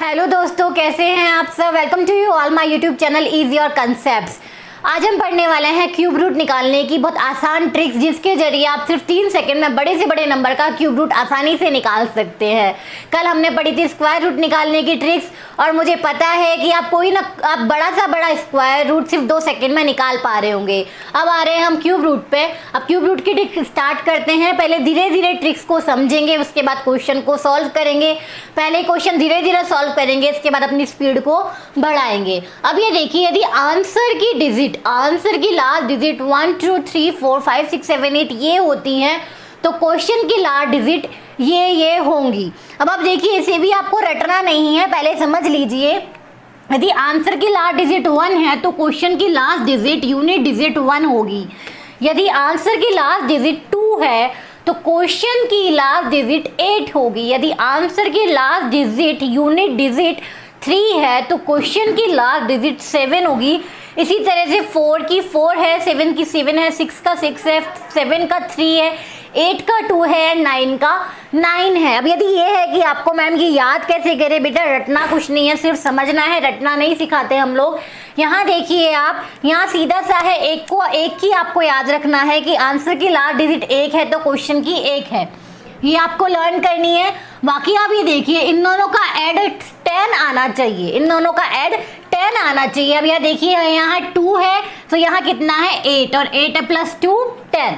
Hello दोस्तों, कैसे हैं आप सब। Welcome to you all my YouTube channel easy और कंसेप्ट्स। आज हम पढ़ने वाले हैं क्यूब रूट निकालने की बहुत आसान ट्रिक्स, जिसके जरिए आप सिर्फ 3 सेकंड में बड़े से बड़े नंबर का क्यूब रूट आसानी से निकाल सकते हैं। कल हमने पढ़ी थी स्क्वायर रूट निकालने की ट्रिक्स, और मुझे पता है कि आप आप बड़ा सा बड़ा स्क्वायर रूट सिर्फ 2 सेकंड में निकाल पा रहे होंगे। अब आ रहे हैं हम क्यूब रूट पे। अब क्यूब रूट की ट्रिक स्टार्ट करते हैं। पहले धीरे धीरे ट्रिक्स को समझेंगे, उसके बाद क्वेश्चन को सॉल्व करेंगे। पहले क्वेश्चन धीरे धीरे सॉल्व करेंगे, इसके बाद अपनी स्पीड को बढ़ाएंगे। अब ये देखिए, यदि आंसर की लास्ट डिजिट 1 2 3 4 5 6 7 8 ये होती हैं, तो क्वेश्चन की लास्ट डिजिट ये होंगी। अब आप देखिए, इसे भी आपको रटना नहीं है, पहले समझ लीजिए। यदि आंसर की लास्ट डिजिट 1 है तो क्वेश्चन की लास्ट डिजिट यूनिट डिजिट 1 होगी। यदि आंसर की लास्ट डिजिट 2 है तो क्वेश्चन की लास्ट डिजिट 8 होगी। यदि आंसर की लास्ट डिजिट यूनिट डिजिट 3 है तो क्वेश्चन की लास्ट डिजिट 7 होगी। इसी तरह से 4 की 4 है, 7 की 7 है, 6 का 6 है, 7 का 3 है, 8 का 2 है, 9 का 9 है। अब यदि ये है कि आपको मैम ये याद कैसे करें, बेटा रटना कुछ नहीं है, सिर्फ समझना है, रटना नहीं सिखाते हम लोग। यहाँ देखिए, आप यहाँ सीधा सा है, एक की आपको याद रखना है कि आंसर की लास्ट डिजिट 1 है तो क्वेश्चन की 1 है, ये आपको लर्न करनी है। बाकी आप ये देखिए, इन दोनों का ऐड 10 आना चाहिए, इन दोनों का ऐड 10 आना चाहिए। अब यहाँ देखिए, यहाँ 2 है तो यहाँ कितना है 8, और 8 प्लस 2 10,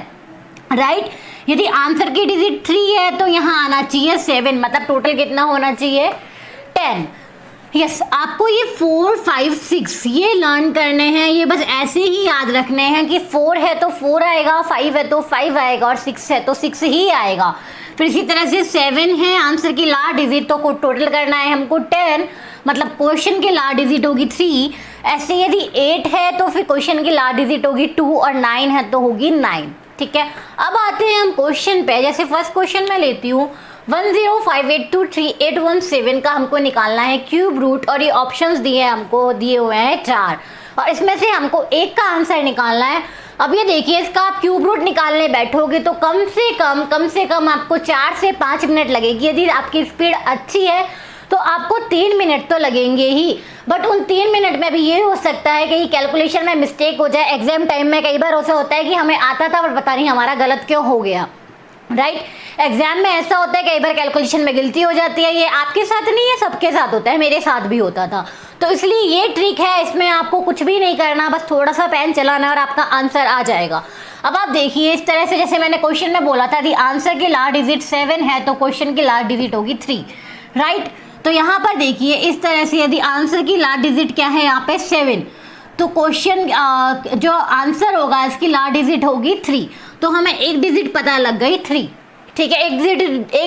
राइट। यदि आंसर की डिजिट 3 है तो यहाँ आना चाहिए 7, मतलब टोटल कितना होना चाहिए 10। यस, आपको ये 4 5 6 ये लर्न करने हैं, ये बस ऐसे ही याद रखने हैं कि 4 है तो 4 आएगा, 5 है तो 5 आएगा, और 6 है तो 6 ही आएगा। फिर इसी तरह से 7 है आंसर की लास्ट डिजिट, तो टोटल करना है हमको 10, मतलब क्वेश्चन की लास्ट डिजिट होगी 3। ऐसे यदि 8 है तो फिर क्वेश्चन की लास्ट डिजिट होगी 2, और 9 है तो होगी 9, ठीक है। अब आते हैं हम क्वेश्चन पे। जैसे फर्स्ट क्वेश्चन मैं लेती हूँ, 1058238117 का हमको निकालना है क्यूब रूट, और ये ऑप्शंस हमको दिए हुए हैं 4, और इसमें से हमको एक का आंसर निकालना है। अब ये देखिए, इसका आप क्यूब रूट निकालने बैठोगे तो कम से कम आपको 4 से 5 मिनट लगेगी। यदि आपकी स्पीड अच्छी है तो आपको 3 मिनट तो लगेंगे ही, बट उन 3 मिनट में भी ये हो सकता है कि कैलकुलेशन में मिस्टेक हो जाए। एग्जाम टाइम में कई बार ऐसा होता है कि हमें आता था पर पता नहीं हमारा गलत क्यों हो गया, राइट। एग्जाम में ऐसा होता है, कई बार कैलकुलेशन में गलती हो जाती है। ये आपके साथ नहीं है, सबके साथ होता है, मेरे साथ भी होता था। तो इसलिए ये ट्रिक है, इसमें आपको कुछ भी नहीं करना, बस थोड़ा सा पेन चलाना और आपका आंसर आ जाएगा। अब आप देखिए, इस तरह से जैसे मैंने क्वेश्चन में बोला था, यदि आंसर की लास्ट डिजिट 7 है तो क्वेश्चन की लास्ट डिजिट होगी 3, राइट। तो यहाँ पर देखिए, इस तरह से यदि आंसर की लास्ट डिजिट क्या है यहाँ पे 7, तो क्वेश्चन जो आंसर होगा इसकी लास्ट डिजिट होगी 3, तो हमें एक डिजिट पता लग गई 3, ठीक है। एक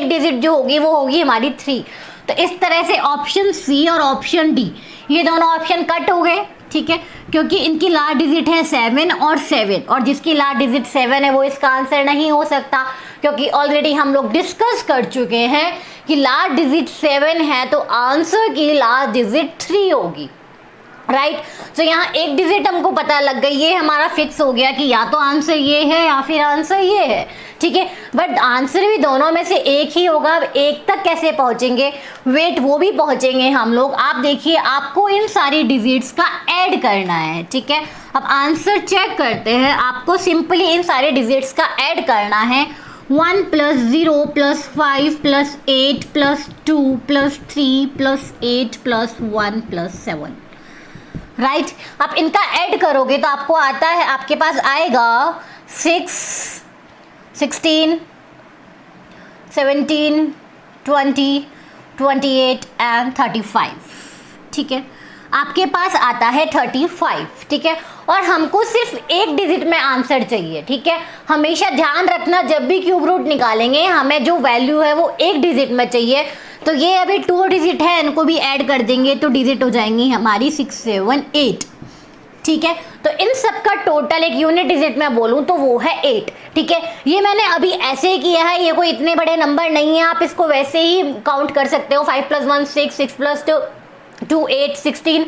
डिजिट जो होगी वो होगी हमारी 3। तो इस तरह से ऑप्शन सी और ऑप्शन डी ये दोनों ऑप्शन कट हो गए, ठीक है, क्योंकि इनकी लास्ट डिजिट है 7 और 7, और जिसकी लास्ट डिजिट 7 है वो इसका आंसर नहीं हो सकता, क्योंकि ऑलरेडी हम लोग डिस्कस कर चुके हैं कि लास्ट डिजिट 7 है तो आंसर की लास्ट डिजिट 3 होगी, राइट। तो यहाँ एक डिजिट हमको पता लग गई, ये हमारा फिक्स हो गया कि या तो आंसर ये है या फिर आंसर ये है, ठीक है। बट आंसर भी दोनों में से एक ही होगा। अब एक तक कैसे पहुंचेंगे, वेट वो भी पहुंचेंगे हम लोग। आप देखिए, आपको इन सारी डिजिट्स का ऐड करना है, ठीक है। अब आंसर चेक करते हैं, आपको सिंपली इन सारे डिजिट्स का ऐड करना है। 1 + 0 + 5 + 8 + 2 + 3 + 8 + 1 + 7, राइट। आप इनका ऐड करोगे तो आपको आता है, आपके पास आएगा 6 16 17 20 28 एंड 35, ठीक है। आपके पास आता है 35, ठीक है। और हमको सिर्फ एक डिजिट में आंसर चाहिए, ठीक है। हमेशा ध्यान रखना, जब भी क्यूब रूट निकालेंगे हमें जो वैल्यू है वो एक डिजिट में चाहिए। तो ये अभी 2 डिजिट है, इनको भी ऐड कर देंगे तो डिजिट हो जाएंगी हमारी 6 7 8, ठीक है। तो इन सब का टोटल एक यूनिट डिजिट में बोलूं तो वो है 8, ठीक है। ये मैंने अभी ऐसे ही किया है, ये कोई इतने बड़े नंबर नहीं है, आप इसको वैसे ही काउंट कर सकते हो। 5 + 1 6 6 + 2 8 16,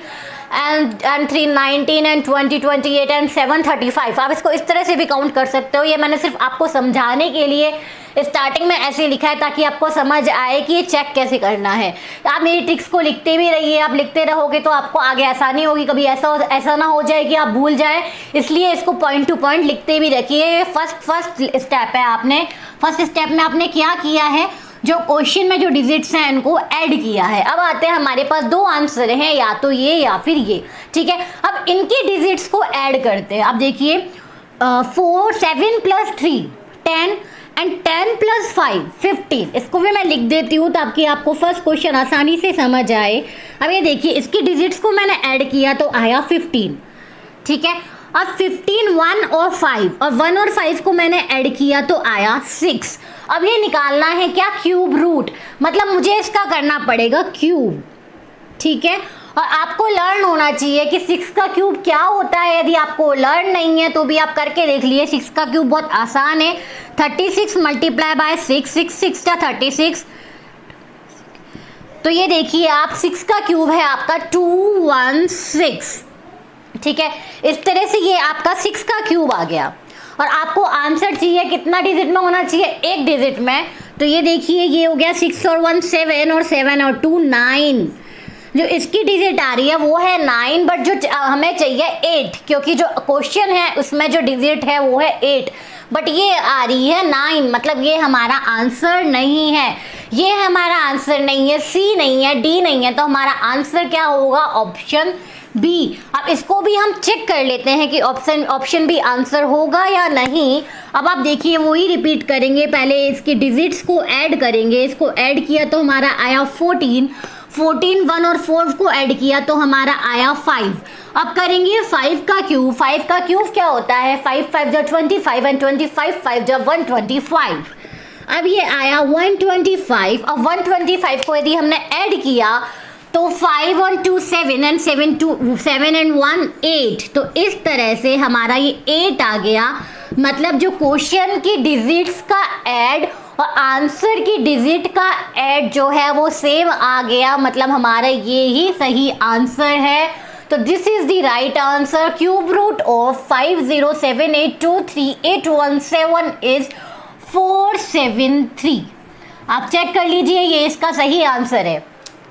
एंड 3 19 एंड 20 28 एंड 7 35। आप इसको इस तरह से भी काउंट कर सकते हो। ये मैंने सिर्फ आपको समझाने के लिए स्टार्टिंग में ऐसे लिखा है ताकि आपको समझ आए कि ये चेक कैसे करना है। आप मेरी ट्रिक्स को लिखते भी रहिए, आप लिखते रहोगे तो आपको आगे आसानी होगी, कभी ऐसा ना हो जाए कि आप भूल जाए, इसलिए इसको पॉइंट टू पॉइंट लिखते भी रखिए। फर्स्ट स्टेप है, फर्स्ट स्टेप में आपने क्या किया है, जो क्वेश्चन में जो डिजिट्स हैं उनको ऐड किया है। अब आते हैं, हमारे पास दो आंसर हैं, या तो ये या फिर ये, ठीक है। अब इनके डिजिट्स को ऐड करते हैं। अब देखिए 4 7 + 3 10 एंड 10 + 5 15। इसको भी मैं लिख देती हूँ ताकि आपको फर्स्ट क्वेश्चन आसानी से समझ आए। अब ये देखिए, इसकी डिजिट्स को मैंने ऐड किया तो आया 15, ठीक है। अब 15 1 और 5 और 1 और 5 को मैंने ऐड किया तो आया 6। अब ये निकालना है क्या, क्यूब रूट, मतलब मुझे इसका करना पड़ेगा क्यूब, ठीक है। और आपको लर्न होना चाहिए कि 6 का क्यूब क्या होता है। यदि आपको लर्न नहीं है तो भी आप करके देख लिए, 6 का क्यूब बहुत आसान है। 36 × 6 6 6 36। तो ये देखिए आप, 6 का क्यूब है आपका 216, ठीक है। इस तरह से ये आपका 6 का क्यूब आ गया। और आपको आंसर चाहिए कितना डिजिट में होना चाहिए, एक डिजिट में। तो ये देखिए, ये हो गया 6 और 1 7 और 7 और 2 9। जो इसकी डिजिट आ रही है वो है 9, बट जो हमें चाहिए 8, क्योंकि जो क्वेश्चन है उसमें जो डिजिट है वो है 8, बट ये आ रही है 9, मतलब ये हमारा आंसर नहीं है। ये हमारा आंसर नहीं है, सी नहीं है, डी नहीं है, तो हमारा आंसर क्या होगा, ऑप्शन बी। अब इसको भी हम चेक कर लेते हैं कि ऑप्शन बी आंसर होगा या नहीं। अब आप देखिए, वही रिपीट करेंगे, पहले इसकी डिजिट्स को ऐड करेंगे। इसको ऐड किया तो हमारा आया 14 1 और 4 को ऐड किया तो हमारा आया 5। अब करेंगे 5 का क्यूब। 5 का क्यूब क्या होता है, 5 5 = 25 एंड 25 5 = 125। अब ये आया 125 और 125 को यदि हमने ऐड किया तो 5 और 2 7 एंड 7 एंड 1 8। तो इस तरह से हमारा ये 8 आ गया। मतलब जो क्वेश्चन की डिजिट्स का ऐड और आंसर की डिजिट का ऐड जो है वो सेम आ गया, मतलब हमारा ये ही सही आंसर है। तो this is the right answer. Cube root of 5078238117 is 473। आप चेक कर लीजिए, ये इसका सही आंसर है।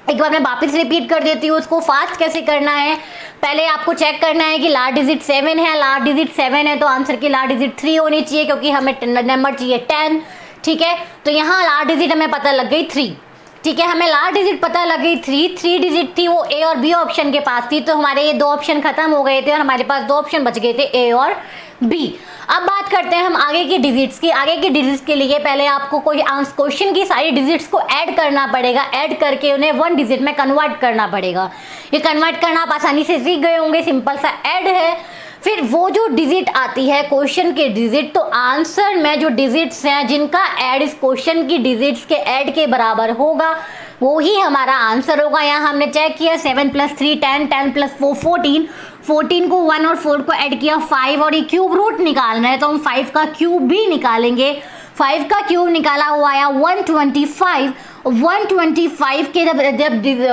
एक बार मैं वापस रिपीट कर देती हूँ, उसको फास्ट कैसे करना है। पहले आपको चेक करना है कि लास्ट डिजिट 7 है, लास्ट डिजिट 7 है तो आंसर की लास्ट डिजिट 3 होनी चाहिए, क्योंकि हमें नंबर चाहिए 10, ठीक है। तो यहाँ लास्ट डिजिट हमें पता लग गई 3, ठीक है। हमें लास्ट डिजिट पता लग गई 3 डिजिट थी, वो ए और बी ऑप्शन के पास थी, तो हमारे ये 2 ऑप्शन खत्म हो गए थे और हमारे पास 2 ऑप्शन बच गए थे, ए और बी। अब बात करते हैं हम आगे की डिजिट्स की। आगे की डिजिट्स के लिए पहले आपको कोई क्वेश्चन की सारी डिजिट्स को ऐड करना पड़ेगा, ऐड करके उन्हें 1 डिजिट में कन्वर्ट करना पड़ेगा। ये कन्वर्ट करना आप आसानी से सीख गए होंगे, सिंपल सा ऐड है। फिर वो जो डिजिट आती है क्वेश्चन के डिजिट, तो आंसर में जो डिजिट्स हैं जिनका ऐड इस क्वेश्चन की डिजिट्स के ऐड के बराबर होगा वो ही हमारा आंसर होगा। यहाँ हमने चेक किया 7 + 3 10 10 + 4 14 14 को 1 और 4 को ऐड किया 5, और ये क्यूब रूट निकालना है तो हम 5 का क्यूब भी निकालेंगे। 5 का क्यूब निकाला हुआ आया 125। 125 के जब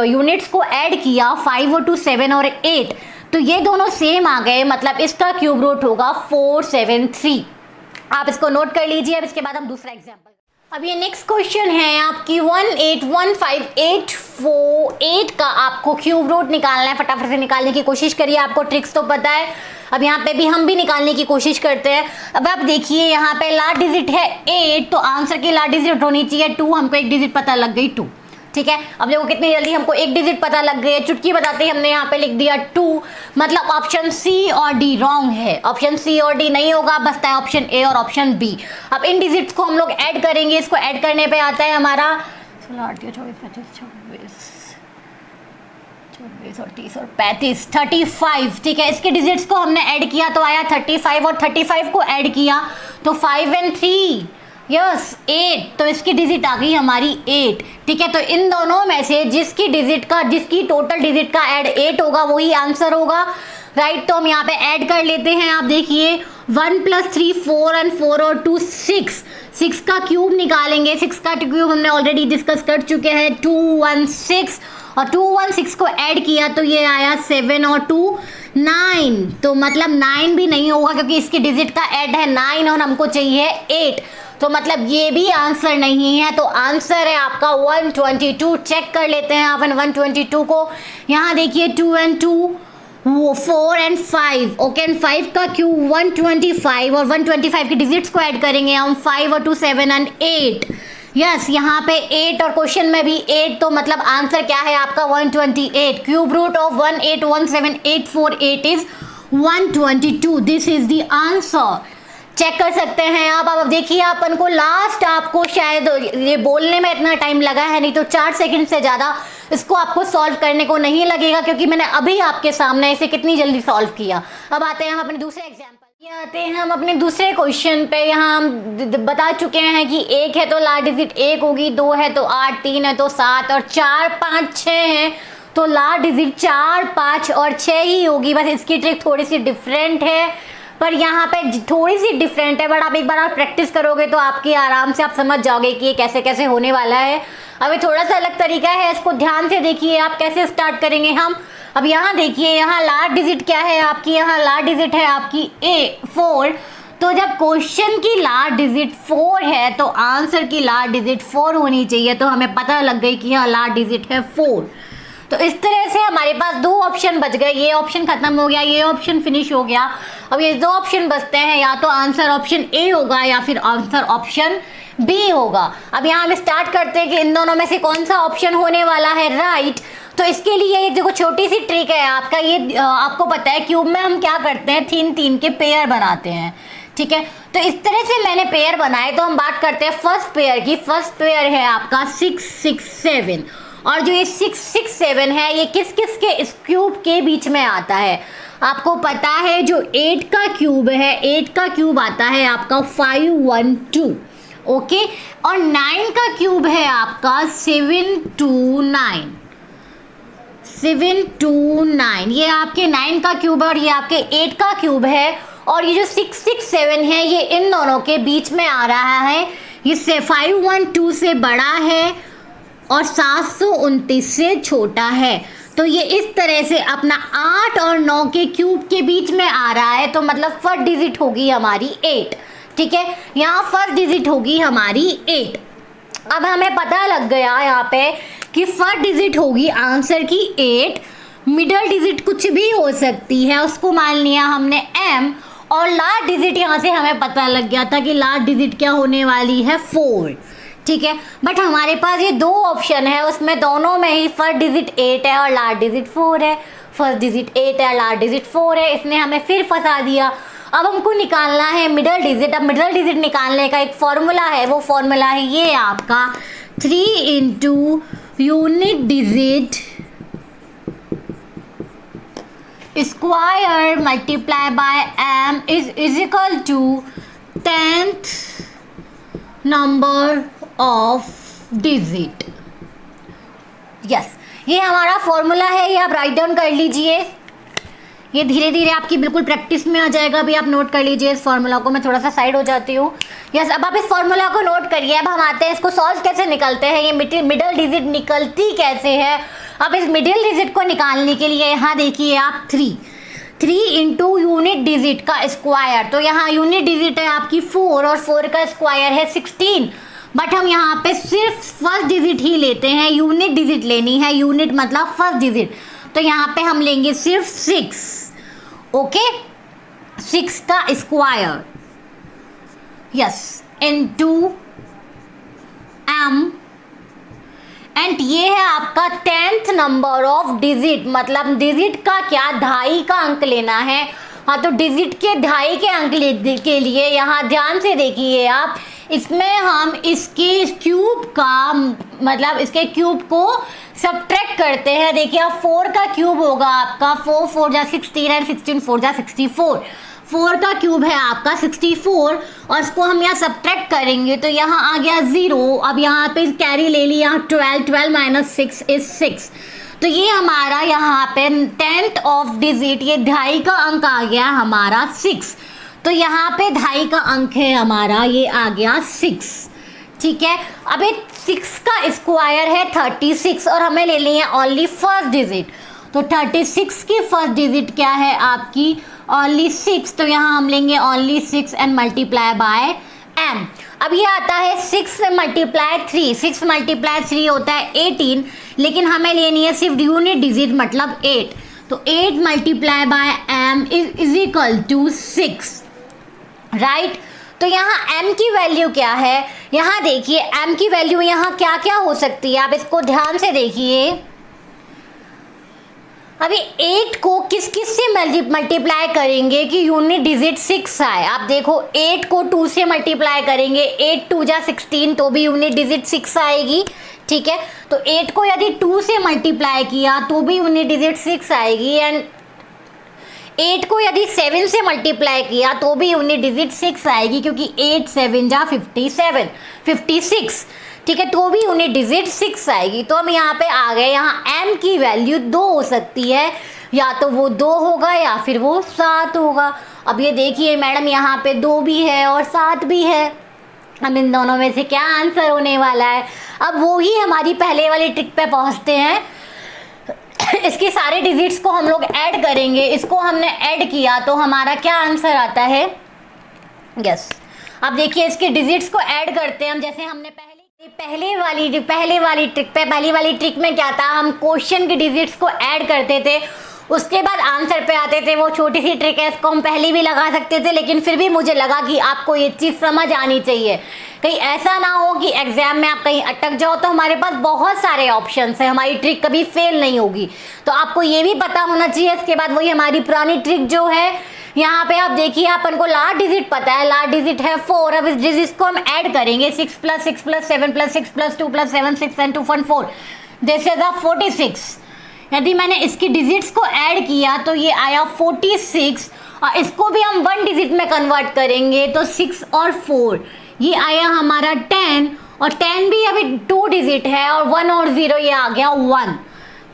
यूनिट्स को ऐड किया 5 और 2 7 और 8, तो ये दोनों सेम आ गए, मतलब इसका क्यूब रूट होगा 473। आप इसको नोट कर लीजिए। अब इसके बाद हम दूसरा एग्जाम्पल। अब ये नेक्स्ट क्वेश्चन है आपकी 1815848 का आपको क्यूब रूट निकालना है। फटाफट से निकालने की कोशिश करिए, आपको ट्रिक्स तो पता है। अब यहाँ पे भी हम भी निकालने की कोशिश करते हैं। अब आप देखिए, यहाँ पे लास्ट डिजिट है 8, तो आंसर की लास्ट डिजिट होनी चाहिए 2। हमको एक डिजिट पता लग गई 2, ठीक है। अब देखो कितनी जल्दी हमको एक डिजिट पता लग गई है, चुटकी बताते ही हमने यहाँ पे लिख दिया 2, मतलब ऑप्शन सी और डी रॉन्ग है। ऑप्शन सी और डी नहीं होगा, बचता है ऑप्शन ए और ऑप्शन बी। अब इन डिजिट्स को हम लोग ऐड करेंगे। इसको ऐड करने पे आता है हमारा 24 25 26 और 30 और 35 35, ठीक है। इसके डिजिट्स को हमने ऐड किया तो आया 35, और 35 को ऐड किया तो 5 और 3 यस 8, तो इसकी डिजिट आ गई हमारी 8, ठीक है। तो इन दोनों में से जिसकी टोटल डिजिट का ऐड 8 होगा वही आंसर होगा, राइट। तो हम यहाँ पे ऐड कर लेते हैं। आप देखिए 1 + 3 4 एंड 4 और 2 6 का क्यूब निकालेंगे। 6 का क्यूब हमने ऑलरेडी डिस्कस कर चुके हैं, 2 1 6, और 2 1 6 को ऐड किया तो ये आया 7 और 2 9, तो मतलब 9 भी नहीं होगा क्योंकि इसके डिजिट का ऐड है 9 और हमको चाहिए 8, तो मतलब ये भी आंसर नहीं है। तो आंसर है आपका 122। चेक कर लेते हैं अपन 122 को। यहाँ देखिए 2 and 2 वो 4 and 5, ओके, एंड 5 का क्यूब 125 और 125 के डिजिट्स को ऐड करेंगे हम 5 और 2 7 and 8। यस, यहाँ पे 8 और क्वेश्चन में भी 8, तो मतलब आंसर क्या है आपका 128। Cube root of 1817848 is 122। This is the answer. Check कर सकते हैं आप। अब देखिए अपन को लास्ट, आपको शायद ये बोलने में इतना टाइम लगा है, नहीं तो 4 सेकंड से ज़्यादा इसको आपको सॉल्व करने को नहीं लगेगा क्योंकि मैंने अभी आपके सामने इसे कितनी जल्दी सॉल्व किया। अब आते हैं हम अपने दूसरे एग्जाम्पल। ये आते हैं हम अपने दूसरे क्वेश्चन पे। यहाँ हम बता चुके हैं कि 1 है तो लास्ट डिजिट 1 होगी, 2 है तो 8, 3 है तो 7 और 4 5 6 है तो लास्ट डिजिट 4 5 और 6 ही होगी। बस इसकी ट्रिक थोड़ी सी डिफरेंट है, पर यहाँ पे थोड़ी सी डिफरेंट है, बट आप एक बार आप प्रैक्टिस करोगे तो आपकी आराम से आप समझ जाओगे कि ये कैसे कैसे होने वाला है। अभी थोड़ा सा अलग तरीका है, इसको ध्यान से देखिए आप कैसे स्टार्ट करेंगे हम। अब यहाँ देखिए, यहाँ लास्ट डिजिट क्या है आपकी, यहाँ लास्ट डिजिट है आपकी 4। तो जब क्वेश्चन की लास्ट डिजिट 4 है तो आंसर की लास्ट डिजिट 4 होनी चाहिए, तो हमें पता लग गई कि यहाँ लास्ट डिजिट है 4। तो इस तरह से हमारे पास 2 ऑप्शन बच गए। ये ऑप्शन खत्म हो गया, ये ऑप्शन फिनिश हो गया। अब ये 2 ऑप्शन बचते हैं, या तो आंसर ऑप्शन ए होगा या फिर आंसर ऑप्शन बी होगा। अब यहाँ हम स्टार्ट करते हैं कि इन दोनों में से कौन सा ऑप्शन होने वाला है राइट। तो इसके लिए एक देखो छोटी सी ट्रिक है आपका, ये आपको पता है क्यूब में हम क्या करते हैं, 3 के पेयर बनाते हैं, ठीक है। तो इस तरह से मैंने पेयर बनाए। तो हम बात करते हैं फर्स्ट पेयर की। फर्स्ट पेयर है आपका 6 6 7, और जो ये 6 6 7 है ये किस किस के इस क्यूब के बीच में आता है। आपको पता है जो 8 का क्यूब है, 8 का क्यूब आता है आपका 5 1 2, ओके, और 9 का क्यूब है आपका 7 2 9, 7 2 9। ये आपके 9 का क्यूब है और ये आपके 8 का क्यूब है, और ये जो 6 6 7 है ये इन दोनों के बीच में आ रहा है। ये 5 1 2 से बड़ा है और 729 से छोटा है। तो ये इस तरह से अपना 8 और 9 के क्यूब के बीच में आ रहा है, तो मतलब फर्स्ट डिजिट होगी हमारी 8, ठीक है। यहाँ फर्स्ट डिजिट होगी हमारी 8। अब हमें पता लग गया यहाँ पे कि फर्स्ट डिजिट होगी आंसर की 8, मिडल डिजिट कुछ भी हो सकती है, उसको मान लिया हमने m, और लास्ट डिजिट यहाँ से हमें पता लग गया था कि लास्ट डिजिट क्या होने वाली है 4, ठीक है। बट हमारे पास ये 2 ऑप्शन है, उसमें दोनों में ही फर्स्ट डिजिट 8 है और लास्ट डिजिट 4 है। फर्स्ट डिजिट 8 है, लास्ट डिजिट 4 है, इसने हमें फिर फंसा दिया। अब हमको निकालना है मिडल डिजिट। अब मिडल डिजिट निकालने का एक फॉर्मूला है, वो फॉर्मूला है ये आपका 3 into unit digit square multiply by m is equal to 10th number of digit. Yes, ये हमारा फॉर्मूला है, ये आप राइट डाउन कर लीजिए। ये धीरे धीरे आपकी बिल्कुल प्रैक्टिस में आ जाएगा। अभी आप नोट कर लीजिए इस फॉर्मूला को। मैं थोड़ा सा साइड हो जाती हूँ। यस, अब आप इस फॉर्मूला को नोट करिए। अब हम आते हैं इसको सॉल्व कैसे निकलते हैं, ये मिडल डिजिट निकलती कैसे है। अब इस मिडिल डिजिट को निकालने के लिए यहाँ देखिए आप 3 इंटू यूनिट डिजिट का स्क्वायर। तो यहाँ यूनिट डिजिट है आपकी 4 और 4 का स्क्वायर है 16, बट हम यहाँ पे सिर्फ फर्स्ट डिजिट ही लेते हैं, यूनिट डिजिट लेनी है, यूनिट मतलब फर्स्ट डिजिट। तो यहाँ पे हम लेंगे सिर्फ 6, ओके, 6 का square, yes, into m, and ये है आपका 10th नंबर ऑफ डिजिट। मतलब डिजिट का क्या, दहाई का अंक लेना है। हाँ, तो डिजिट के दहाई के अंक के लिए यहाँ ध्यान से देखिए आप, इसमें हम इसके क्यूब का मतलब इसके क्यूब को सब्ट्रैक्ट करते हैं। देखिए अब 4 का क्यूब होगा आपका 4 4 जा 16 एंड 16 4 जा 64। 4 का क्यूब है आपका 64 और इसको हम यहाँ सब्ट्रैक्ट करेंगे तो यहाँ आ गया 0। अब यहाँ पे कैरी ले लिया 12 माइनस 6 इज 6। तो ये हमारा यहाँ पे 10th ऑफ डिजिट, ये दहाई का अंक आ गया हमारा 6। तो यहाँ पे दहाई का अंक है हमारा, ये आ गया 6, ठीक है। अब ये 6 का स्क्वायर है 36 और हमें ले ली है ओनली फर्स्ट डिजिट, तो 36 की फर्स्ट डिजिट क्या है आपकी ओनली 6, तो यहाँ हम लेंगे only 6 and multiply by m। अब ये आता है 6 मल्टीप्लाई 3, 6 मल्टीप्लाई 3 होता है 18, लेकिन हमें लेनी है सिर्फ यूनिट डिजिट मतलब 8, तो 8 multiply by m is equal to 6, right. तो यहाँ m की वैल्यू क्या है, यहाँ देखिए m की वैल्यू यहाँ क्या क्या हो सकती है, आप इसको ध्यान से देखिए। अभी 8 को किस किस से मल्टीप्लाई करेंगे कि यूनिट डिजिट 6 आए। आप देखो 8 को 2 से मल्टीप्लाई करेंगे, 8 2 जा 16 तो भी यूनिट डिजिट 6 आएगी, ठीक है। तो 8 को यदि 2 से मल्टीप्लाई किया तो भी यूनिट डिजिट 6 आएगी, एंड 8 को यदि 7 से मल्टीप्लाई किया तो भी यूनिट डिजिट 6 आएगी, क्योंकि 8 7 जा 57 56, ठीक है, तो भी यूनिट डिजिट 6 आएगी। तो हम यहाँ पे आ गए, यहाँ m की वैल्यू 2 हो सकती है, या तो वो 2 होगा या फिर वो 7 होगा। अब ये देखिए मैडम यहाँ पे 2 भी है और 7 भी है, हम इन दोनों में से क्या आंसर होने वाला है। अब वो ही हमारी पहले वाली ट्रिक पे पहुँचते हैं। इसके सारे डिजिट्स को हम लोग ऐड करेंगे, इसको हमने ऐड किया तो हमारा क्या आंसर आता है, यस। अब देखिए इसके डिजिट्स को ऐड करते हैं हम, जैसे हमने पहली वाली ट्रिक में क्या था, हम क्वेश्चन के डिजिट्स को ऐड करते थे, उसके बाद आंसर पे आते थे। वो छोटी सी ट्रिक है, इसको हम पहले भी लगा सकते थे, लेकिन फिर भी मुझे लगा कि आपको ये चीज़ समझ आनी चाहिए, कहीं ऐसा ना हो कि एग्जाम में आप कहीं अटक जाओ। तो हमारे पास बहुत सारे ऑप्शंस हैं, हमारी ट्रिक कभी फेल नहीं होगी, तो आपको ये भी पता होना चाहिए। इसके बाद वही हमारी पुरानी ट्रिक जो है, यहाँ पे आप देखिए अपन को लास्ट डिजिट पता है, लास्ट डिजिट है 4। अब इस डिजिट को हम ऐड करेंगे, 6 + 6 + 7 + 6 + 2 + 7 6 and 2 1 4, दिस इज 46। यदि मैंने इसकी डिजिट्स को ऐड किया तो ये आया 46, और इसको भी हम 1 डिजिट में कन्वर्ट करेंगे तो 6 और 4 ये आया हमारा 10, और 10 भी अभी 2 डिजिट है, और 1 और 0 ये आ गया 1,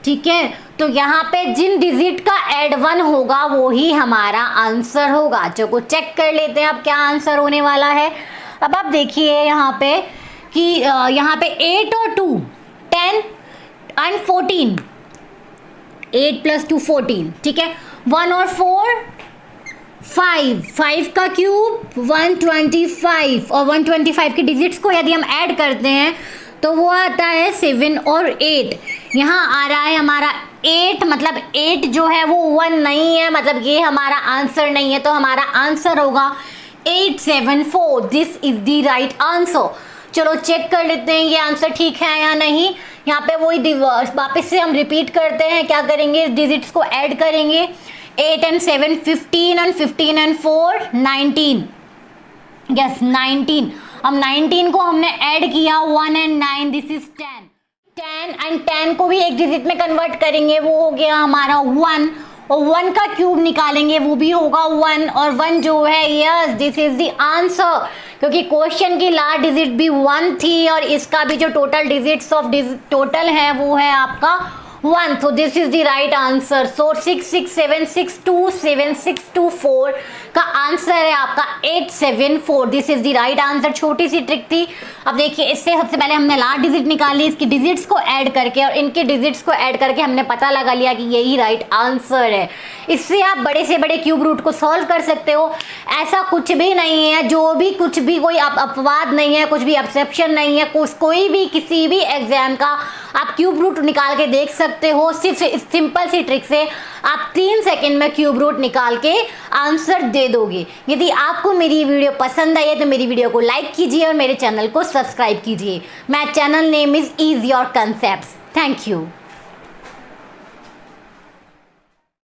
ठीक है। तो यहाँ पे जिन डिजिट का ऐड 1 होगा वो ही हमारा आंसर होगा। चलो चेक कर लेते हैं अब क्या आंसर होने वाला है। अब आप देखिए यहाँ पे कि यहाँ पे 8 और 2 10 एंड 14, 8 + 2 14, ठीक है। 1 और 4 5 का क्यूब 125, और 125 के डिजिट्स को यदि हम ऐड करते हैं तो वो आता है 7 और 8। यहाँ आ रहा है हमारा 8, मतलब 8 जो है वो 1 नहीं है, मतलब ये हमारा आंसर नहीं है, तो हमारा आंसर होगा 874। This is the right answer. चलो चेक कर लेते हैं ये आंसर ठीक है या नहीं। यहाँ पे वही वापस से हम रिपीट करते हैं, क्या करेंगे, डिजिट्स को ऐड करेंगे। 8 and 7 15, and 15 and 4 19, यस 19। अब 19 को हमने ऐड किया 1 and 9, दिस इज 10। 10 and 10 को भी एक डिजिट में कन्वर्ट करेंगे, वो हो गया हमारा 1, और 1 का क्यूब निकालेंगे वो भी होगा 1, और 1 जो है, yes this is the answer, क्योंकि क्वेश्चन की लास्ट डिजिट भी 1 थी, और इसका भी जो टोटल डिजिट्स ऑफ टोटल है वो है आपका 1, तो this is the right answer. So 667627624 का आंसर है आपका 874। This is the right answer. छोटी सी ट्रिक थी। अब देखिए इससे सबसे पहले हमने लास्ट डिजिट निकाली, इसकी डिजिट्स को ऐड करके और इनके डिजिट्स को ऐड करके हमने पता लगा लिया कि यही राइट आंसर है। इससे आप बड़े से बड़े क्यूब रूट को सॉल्व कर सकते हो। ऐसा कुछ भी नहीं है, जो भी कुछ भी कोई अपवाद नहीं है, कुछ भी एक्सेप्शन नहीं है, कोई भी किसी भी एग्जाम का आप क्यूब रूट निकाल के देख सकते हो। सिर्फ सिंपल सी ट्रिक से आप 3 सेकंड में क्यूब रूट निकाल के आंसर दे दोगे। यदि आपको मेरी वीडियो पसंद आई है तो मेरी वीडियो को लाइक कीजिए और मेरे चैनल को सब्सक्राइब कीजिए। My channel name is your concepts. Thank you.